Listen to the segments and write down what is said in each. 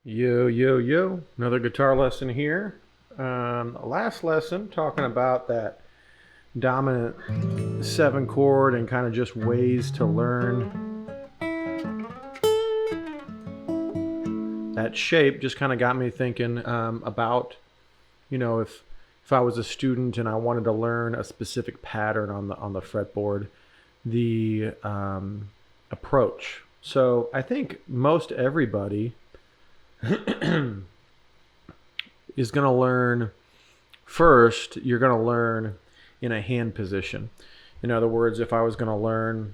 Yo, yo, yo. Another guitar lesson here. Last lesson talking about that dominant seven chord and kind of just ways to learn that shape just kind of got me thinking about, if I was a student and I wanted to learn a specific pattern on the fretboard, the approach. So I think most everybody is going to learn first. You're going to learn in a hand position. In other words, if I was going to learn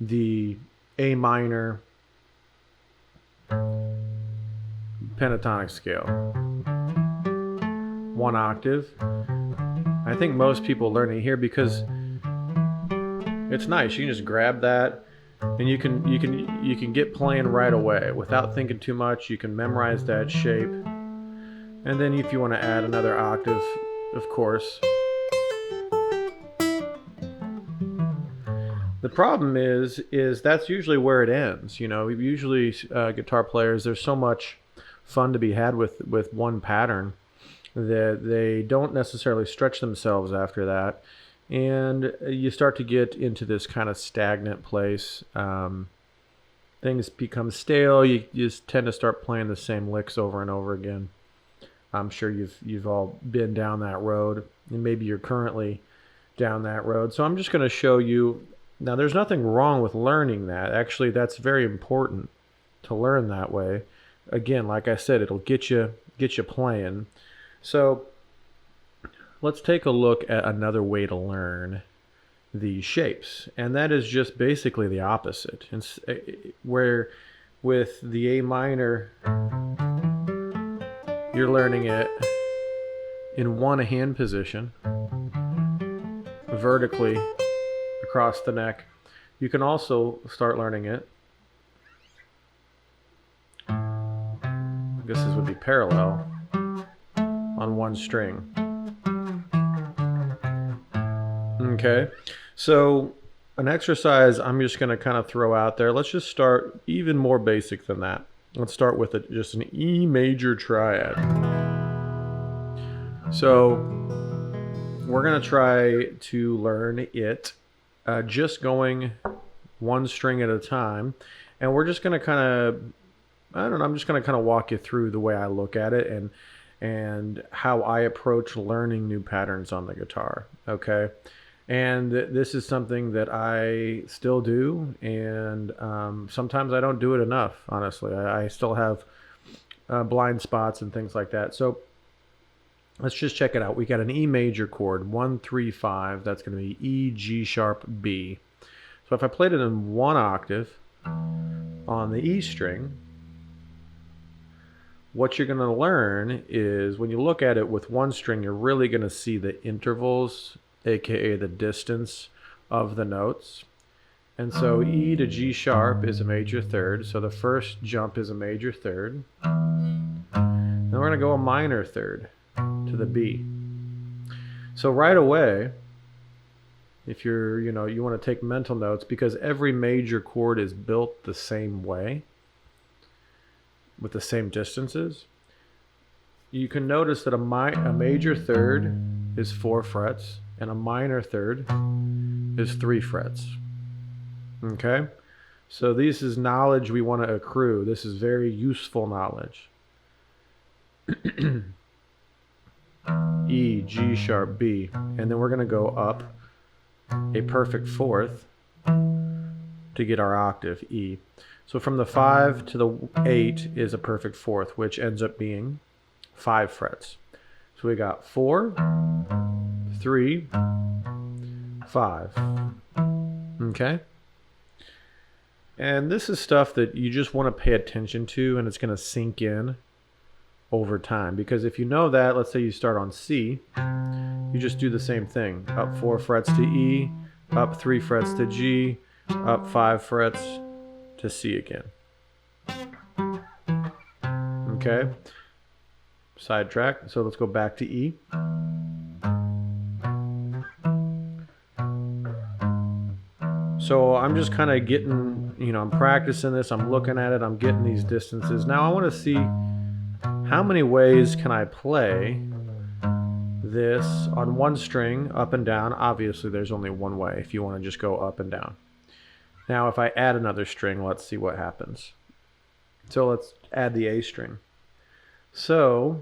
the A minor pentatonic scale, one octave, I think most people learn it here because it's nice. You can just grab that and you can get playing right away without thinking too much. You can memorize that shape, and then if you want to add another octave, of course. The problem is that's usually where it ends. Usually guitar players, there's so much fun to be had with one pattern that they don't necessarily stretch themselves after that, and you start to get into this kind of stagnant place. Things become stale. You just tend to start playing the same licks over and over again. I'm sure you've all been down that road, and maybe you're currently down that road. So I'm just going to show you. Now, there's nothing wrong with learning that. Actually, that's very important to learn that way. Again, like I said, it'll get you playing. So let's take a look at another way to learn these shapes, and that is just basically the opposite. Where with the A minor, you're learning it in one hand position, vertically across the neck. You can also start learning it, I guess this would be parallel, on one string. Okay, so an exercise I'm just going to kind of throw out there. Let's just start even more basic than that. Let's start with just an E major triad. So we're going to try to learn it just going one string at a time. And we're just going to kind of, I don't know, I'm just going to kind of walk you through the way I look at it and how I approach learning new patterns on the guitar. Okay. And this is something that I still do, and sometimes I don't do it enough, honestly. I still have blind spots and things like that. So let's just check it out. We got an E major chord, 1, 3, 5. That's going to be E, G sharp, B. So if I played it in one octave on the E string, what you're going to learn is when you look at it with one string, you're really going to see the intervals, aka the distance of the notes. And so E to G sharp is a major third, so the first jump is a major third. Then we're going to go a minor third to the B. So right away, if you're, you want to take mental notes, because every major chord is built the same way with the same distances, you can notice that a major third is 4 frets, and a minor third is 3 frets. Okay? So this is knowledge we want to accrue. This is very useful knowledge. E, G sharp, B. And then we're going to go up a perfect fourth to get our octave, E. So from the 5 to the 8 is a perfect fourth, which ends up being 5 frets. So we got 4, 3, 5. Okay? And this is stuff that you just want to pay attention to, and it's going to sink in over time. Because if you know that, let's say you start on C, you just do the same thing. Up 4 frets to E, up 3 frets to G, up 5 frets to C again. Okay? Sidetrack. So let's go back to E. So I'm just kind of getting, I'm practicing this, I'm looking at it, I'm getting these distances. Now I want to see how many ways can I play this on one string, up and down. Obviously there's only one way if you want to just go up and down. Now if I add another string, let's see what happens. So let's add the A string. So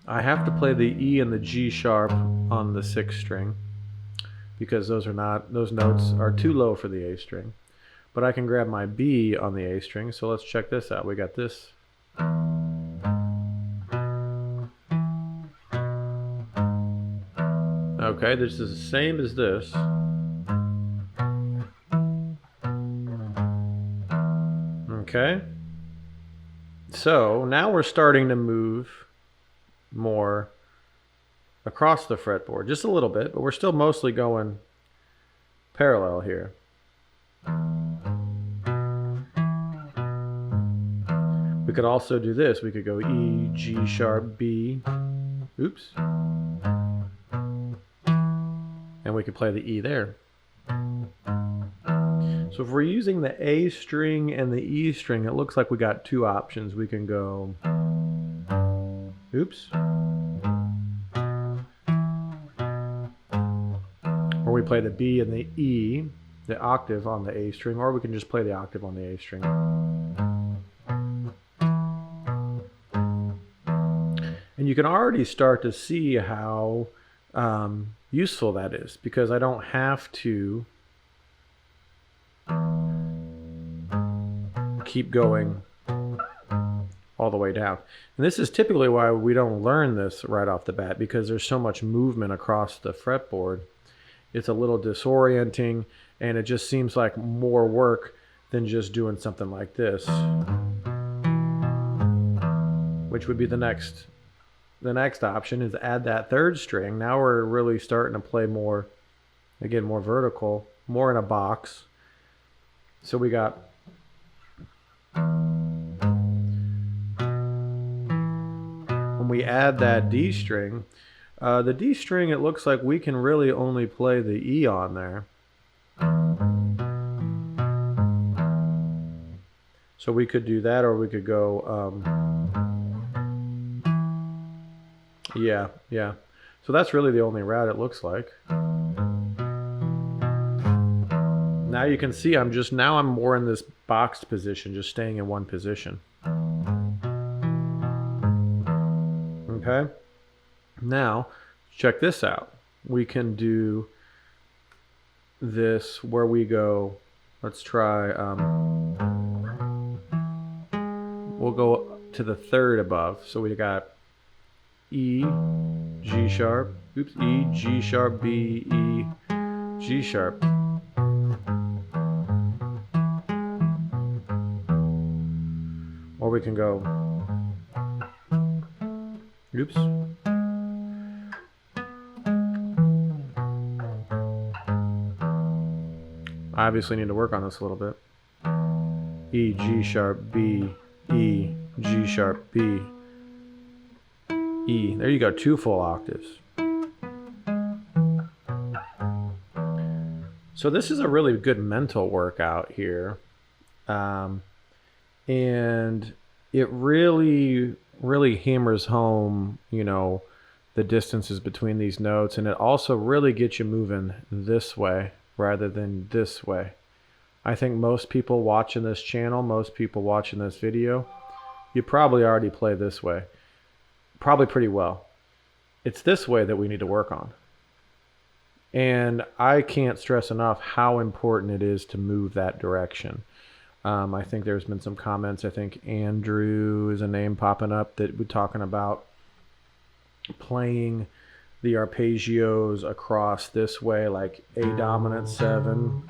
I have to play the E and the G sharp on the 6th string because those notes are too low for the A string. But I can grab my B on the A string, so let's check this out. We got this. Okay, this is the same as this. Okay. So now we're starting to move more across the fretboard, just a little bit, but we're still mostly going parallel here. We could also do this. We could go E, G sharp, B, oops, and we could play the E there. So if we're using the A string and the E string, it looks like we got two options. We can go, oops, or we play the B and the E, the octave on the A string, or we can just play the octave on the A string. And you can already start to see how useful that is, because I don't have to keep going all the way down. And this is typically why we don't learn this right off the bat, because there's so much movement across the fretboard. It's a little disorienting, and it just seems like more work than just doing something like this, which would be the next option, is add that 3rd string. Now we're really starting to play more, again, more vertical, more in a box. So we got when we add that D string, the D string, it looks like we can really only play the E on there. So we could do that, or we could go, yeah. So that's really the only route it looks like. Now you can see I'm more in this boxed position, just staying in one position. Okay. Now, check this out. We can do this where we go, let's try, we'll go to the 3rd above. So we got E, G sharp, oops, E, G sharp, B, E, G sharp. Or we can go, oops. I obviously need to work on this a little bit. E, G sharp, B, E, G sharp, B, E. There you go, 2 full octaves. So this is a really good mental workout here. And it really hammers home, the distances between these notes, and it also really gets you moving this way rather than this way. I think most people watching this channel, most people watching this video, you probably already play this way. Probably pretty well. It's this way that we need to work on. And I can't stress enough how important it is to move that direction. I think there's been some comments. I think Andrew is a name popping up that we're talking about playing the arpeggios across this way, like A dominant 7.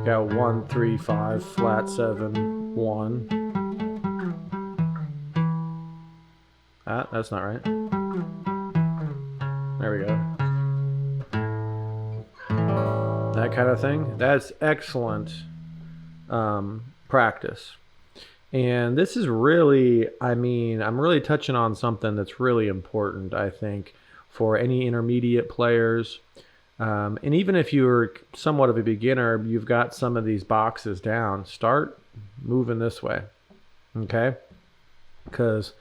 Got 1, 3, 5, flat 7, 1. That's not right. There we go. That kind of thing. That's excellent practice. And this is really, I'm really touching on something that's really important, I think, for any intermediate players. And even if you're somewhat of a beginner, you've got some of these boxes down, start moving this way, okay? Because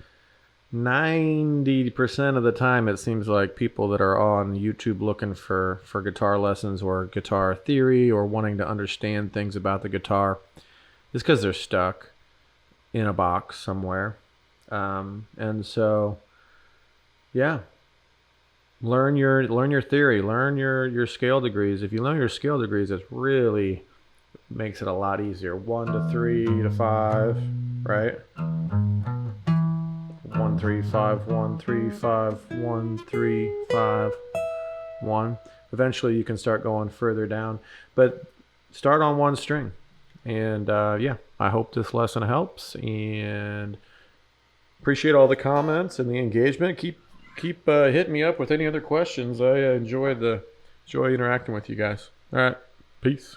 90% of the time it seems like people that are on YouTube looking for guitar lessons or guitar theory or wanting to understand things about the guitar is because they're stuck in a box somewhere. And so, yeah, learn your theory, learn your scale degrees. If you learn your scale degrees, it really makes it a lot easier. 1 to 3 to 5, right? 1 3 5 1 3 5 1 3 5 1. Eventually you can start going further down, but start on one string. And yeah, I hope this lesson helps, and appreciate all the comments and the engagement. Keep hitting me up with any other questions. I enjoy interacting with you guys. All right, peace.